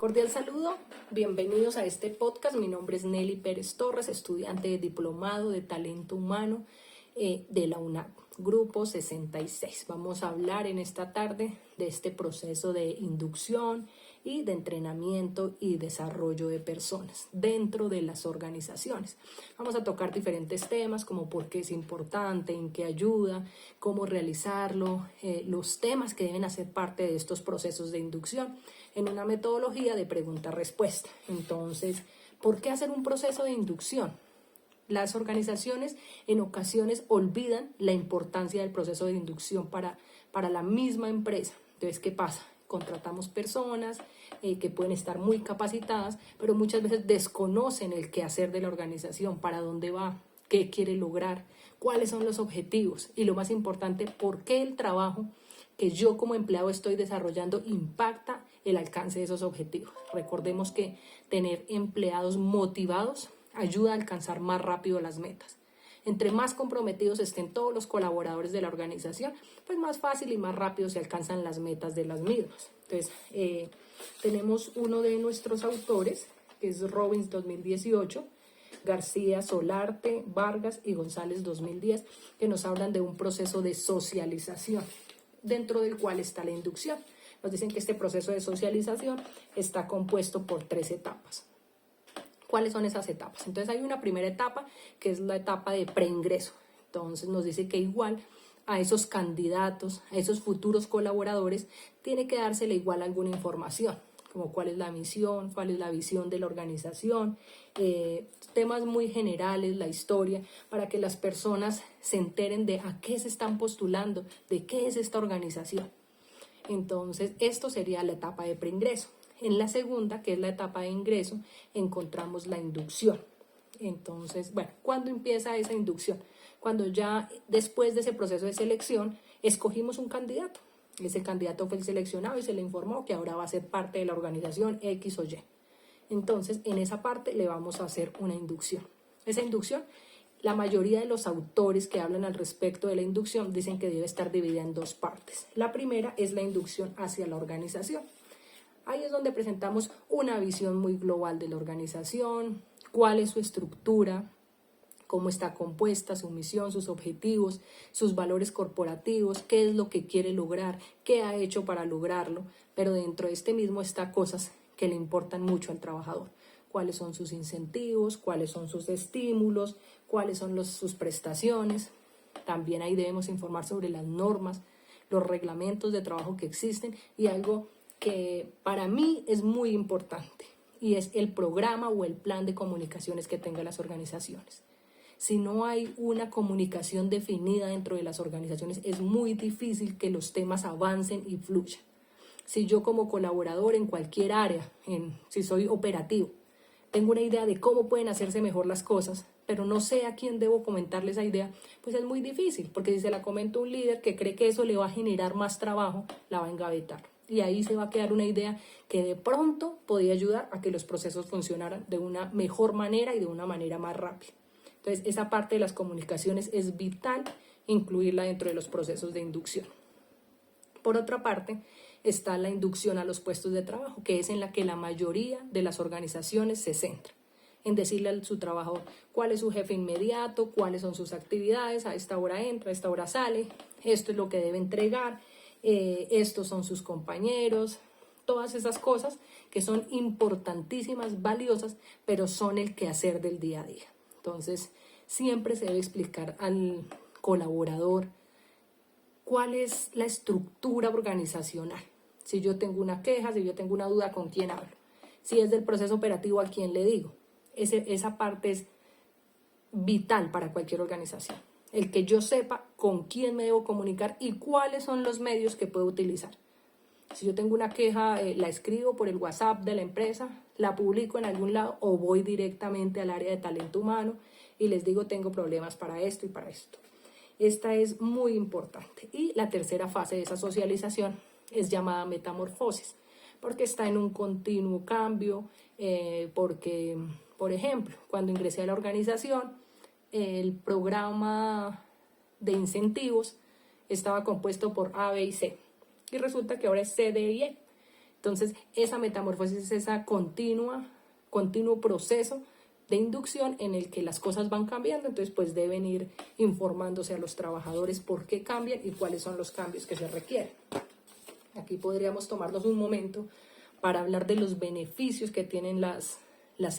Cordial saludo, bienvenidos a este podcast. Mi nombre es Nelly Pérez Torres, estudiante de diplomado de talento humano de la UNAP, grupo 66. Vamos a hablar en esta tarde de este proceso de inducción y de entrenamiento y desarrollo de personas dentro de las organizaciones. Vamos a tocar diferentes temas como por qué es importante, en qué ayuda, cómo realizarlo, los temas que deben hacer parte de estos procesos de inducción en una metodología de pregunta-respuesta. Entonces, ¿por qué hacer un proceso de inducción? Las organizaciones en ocasiones olvidan la importancia del proceso de inducción para la misma empresa. Entonces, ¿qué pasa? Contratamos personas que pueden estar muy capacitadas, pero muchas veces desconocen el quehacer de la organización, para dónde va, qué quiere lograr, cuáles son los objetivos y lo más importante, por qué el trabajo que yo como empleado estoy desarrollando impacta el alcance de esos objetivos. Recordemos que tener empleados motivados ayuda a alcanzar más rápido las metas. Entre más comprometidos estén todos los colaboradores de la organización, pues más fácil y más rápido se alcanzan las metas de las mismas. Entonces, tenemos uno de nuestros autores, que es Robbins 2018, García, Solarte, Vargas y González 2010, que nos hablan de un proceso de socialización, dentro del cual está la inducción. Nos dicen que este proceso de socialización está compuesto por 3 etapas. ¿Cuáles son esas etapas? Entonces hay una primera etapa que es la etapa de preingreso. Entonces nos dice que igual a esos candidatos, a esos futuros colaboradores, tiene que dársele igual alguna información, como cuál es la misión, cuál es la visión de la organización, temas muy generales, la historia, para que las personas se enteren de a qué se están postulando, de qué es esta organización. Entonces, esto sería la etapa de preingreso. En la segunda, que es la etapa de ingreso, encontramos la inducción. Entonces, bueno, ¿cuándo empieza esa inducción? Cuando ya después de ese proceso de selección, escogimos un candidato. Ese candidato fue el seleccionado y se le informó que ahora va a ser parte de la organización X o Y. Entonces, en esa parte le vamos a hacer una inducción. Esa inducción, la mayoría de los autores que hablan al respecto de la inducción dicen que debe estar dividida en 2 partes. La primera es la inducción hacia la organización. Ahí es donde presentamos una visión muy global de la organización, cuál es su estructura, cómo está compuesta, su misión, sus objetivos, sus valores corporativos, qué es lo que quiere lograr, qué ha hecho para lograrlo, pero dentro de este mismo está cosas que le importan mucho al trabajador. Cuáles son sus incentivos, cuáles son sus estímulos, cuáles son sus prestaciones. También ahí debemos informar sobre las normas, los reglamentos de trabajo que existen y algo que para mí es muy importante y es el programa o el plan de comunicaciones que tengan las organizaciones. Si no hay una comunicación definida dentro de las organizaciones, es muy difícil que los temas avancen y fluyan. Si yo como colaborador en cualquier área, si soy operativo, tengo una idea de cómo pueden hacerse mejor las cosas, pero no sé a quién debo comentarle esa idea, pues es muy difícil, porque si se la comento a un líder que cree que eso le va a generar más trabajo, la va a engavetar. Y ahí se va a quedar una idea que de pronto podría ayudar a que los procesos funcionaran de una mejor manera y de una manera más rápida. Entonces, esa parte de las comunicaciones es vital incluirla dentro de los procesos de inducción. Por otra parte, está la inducción a los puestos de trabajo, que es en la que la mayoría de las organizaciones se centra, en decirle a su trabajador cuál es su jefe inmediato, cuáles son sus actividades, a esta hora entra, a esta hora sale, esto es lo que debe entregar, estos son sus compañeros, todas esas cosas que son importantísimas, valiosas, pero son el quehacer del día a día. Entonces, siempre se debe explicar al colaborador cuál es la estructura organizacional. Si yo tengo una queja, si yo tengo una duda, ¿con quién hablo? Si es del proceso operativo, ¿a quién le digo? Esa parte es vital para cualquier organización. El que yo sepa con quién me debo comunicar y cuáles son los medios que puedo utilizar. Si yo tengo una queja, la escribo por el WhatsApp de la empresa, la publico en algún lado o voy directamente al área de talento humano y les digo tengo problemas para esto y para esto. Esta es muy importante. Y la tercera fase de esa socialización es llamada metamorfosis, porque está en un continuo cambio, porque, por ejemplo, cuando ingresé a la organización, el programa de incentivos estaba compuesto por A, B y C. Y resulta que ahora es C, D y E. Entonces, esa metamorfosis es ese continuo proceso de inducción en el que las cosas van cambiando, entonces pues deben ir informándose a los trabajadores por qué cambian y cuáles son los cambios que se requieren. Aquí podríamos tomarnos un momento para hablar de los beneficios que tienen las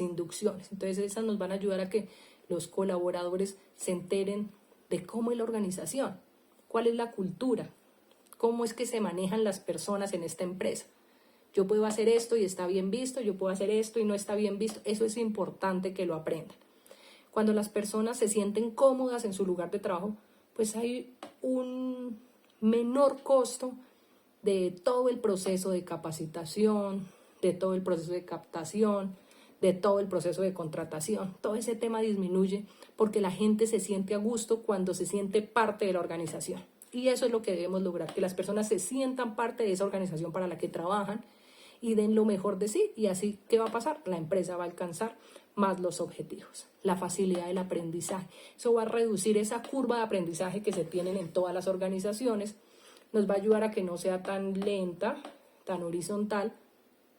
inducciones. Entonces esas nos van a ayudar a que los colaboradores se enteren de cómo es la organización, cuál es la cultura, cómo es que se manejan las personas en esta empresa. Yo puedo hacer esto y está bien visto, yo puedo hacer esto y no está bien visto. Eso es importante que lo aprendan. Cuando las personas se sienten cómodas en su lugar de trabajo, pues hay un menor costo de todo el proceso de capacitación, de todo el proceso de captación, de todo el proceso de contratación. Todo ese tema disminuye porque la gente se siente a gusto cuando se siente parte de la organización. Y eso es lo que debemos lograr, que las personas se sientan parte de esa organización para la que trabajan y den lo mejor de sí. Y así, ¿qué va a pasar? La empresa va a alcanzar más los objetivos. La facilidad del aprendizaje. Eso va a reducir esa curva de aprendizaje que se tienen en todas las organizaciones. Nos va a ayudar a que no sea tan lenta, tan horizontal,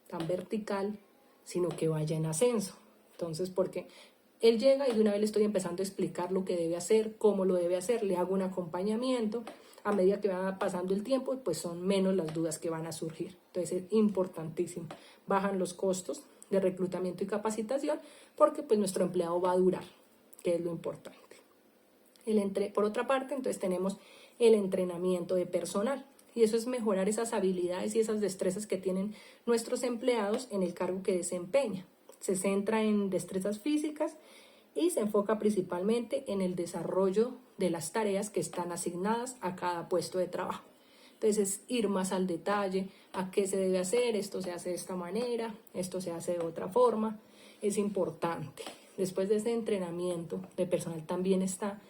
tan vertical, sino que vaya en ascenso. Entonces, porque él llega y de una vez le estoy empezando a explicar lo que debe hacer, cómo lo debe hacer, le hago un acompañamiento. A medida que va pasando el tiempo, pues son menos las dudas que van a surgir. Entonces es importantísimo. Bajan los costos de reclutamiento y capacitación porque pues nuestro empleado va a durar, que es lo importante. Por otra parte, entonces tenemos el entrenamiento de personal. Y eso es mejorar esas habilidades y esas destrezas que tienen nuestros empleados en el cargo que desempeñan. Se centra en destrezas físicas y se enfoca principalmente en el desarrollo de las tareas que están asignadas a cada puesto de trabajo. Entonces es ir más al detalle, a qué se debe hacer, esto se hace de esta manera, esto se hace de otra forma. Es importante. Después de ese entrenamiento de personal también está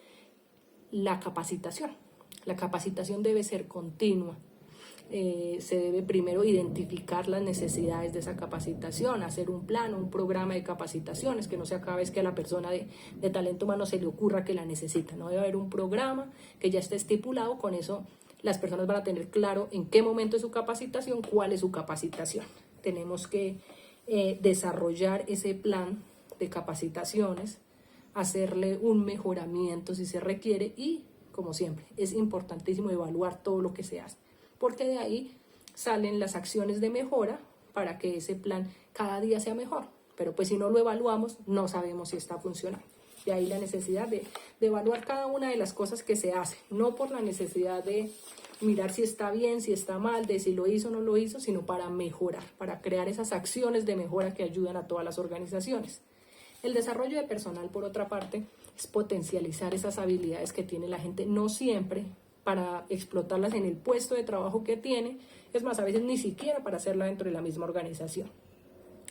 la capacitación. La capacitación debe ser continua. Se debe primero identificar las necesidades de esa capacitación, hacer un plan, un programa de capacitaciones, que no sea cada vez que a la persona de talento humano se le ocurra que la necesita. No debe haber un programa que ya esté estipulado. Con eso las personas van a tener claro en qué momento es su capacitación, cuál es su capacitación. Tenemos que desarrollar ese plan de capacitaciones, hacerle un mejoramiento si se requiere y, como siempre, es importantísimo evaluar todo lo que se hace, porque de ahí salen las acciones de mejora para que ese plan cada día sea mejor. Pero pues si no lo evaluamos, no sabemos si está funcionando. De ahí la necesidad de evaluar cada una de las cosas que se hacen, no por la necesidad de mirar si está bien, si está mal, de si lo hizo o no lo hizo, sino para mejorar, para crear esas acciones de mejora que ayudan a todas las organizaciones. El desarrollo de personal, por otra parte, es potencializar esas habilidades que tiene la gente, no siempre para explotarlas en el puesto de trabajo que tiene, es más, a veces ni siquiera para hacerla dentro de la misma organización,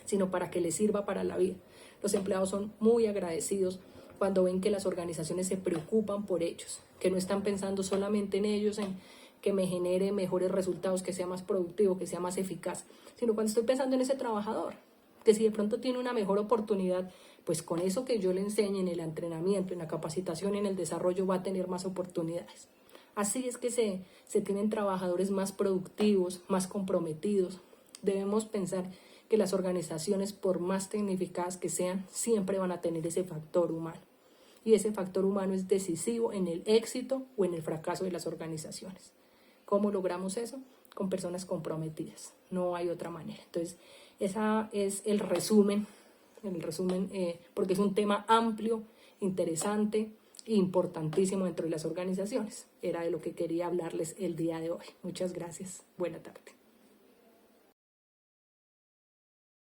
sino para que les sirva para la vida. Los empleados son muy agradecidos cuando ven que las organizaciones se preocupan por ellos, que no están pensando solamente en ellos, en que me genere mejores resultados, que sea más productivo, que sea más eficaz, sino cuando estoy pensando en ese trabajador, que si de pronto tiene una mejor oportunidad, pues con eso que yo le enseñe en el entrenamiento, en la capacitación, en el desarrollo, va a tener más oportunidades. Así es que se tienen trabajadores más productivos, más comprometidos. Debemos pensar que las organizaciones, por más tecnificadas que sean, siempre van a tener ese factor humano. Y ese factor humano es decisivo en el éxito o en el fracaso de las organizaciones. ¿Cómo logramos eso? Con personas comprometidas. No hay otra manera. Entonces, ese es el resumen, porque es un tema amplio, interesante e importantísimo dentro de las organizaciones. Era de lo que quería hablarles el día de hoy. Muchas gracias. Buena tarde.